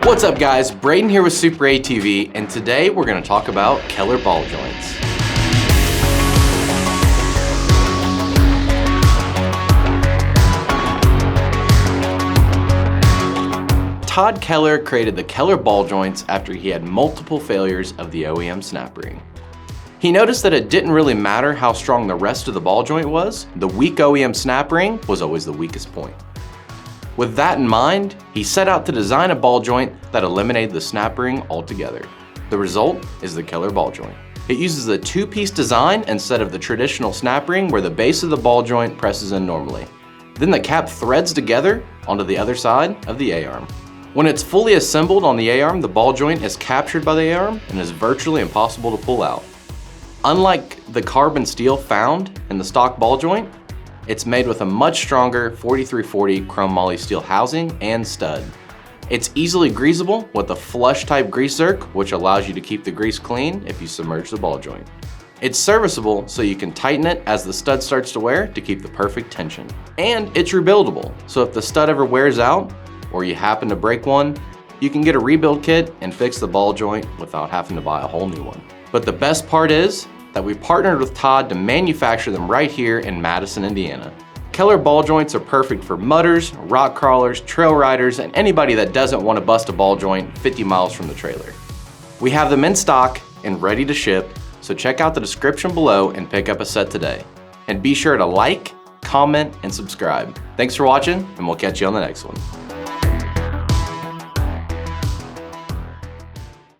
What's up guys, Braden here with SuperATV, and today we're going to talk about Keller ball joints. Todd Keller created the Keller ball joints after he had multiple failures of the OEM snap ring. He noticed that it didn't really matter how strong the rest of the ball joint was, the weak OEM snap ring was always the weakest point. With that in mind, he set out to design a ball joint that eliminated the snap ring altogether. The result is the Keller ball joint. It uses a two-piece design instead of the traditional snap ring where the base of the ball joint presses in normally. Then the cap threads together onto the other side of the A-arm. When it's fully assembled on the A-arm, the ball joint is captured by the A-arm and is virtually impossible to pull out. Unlike the carbon steel found in the stock ball joint, it's made with a much stronger 4340 chrome moly steel housing and stud. It's easily greasable with a flush type grease zerk, which allows you to keep the grease clean if you submerge the ball joint. It's serviceable, so you can tighten it as the stud starts to wear to keep the perfect tension. And it's rebuildable, so if the stud ever wears out, or you happen to break one, you can get a rebuild kit and fix the ball joint without having to buy a whole new one. But the best part is that we partnered with Todd to manufacture them right here in Madison, Indiana. Keller ball joints are perfect for mudders, rock crawlers, trail riders, and anybody that doesn't want to bust a ball joint 50 miles from the trailer. We have them in stock and ready to ship, so check out the description below and pick up a set today. And be sure to like, comment, and subscribe. Thanks for watching, and we'll catch you on the next one.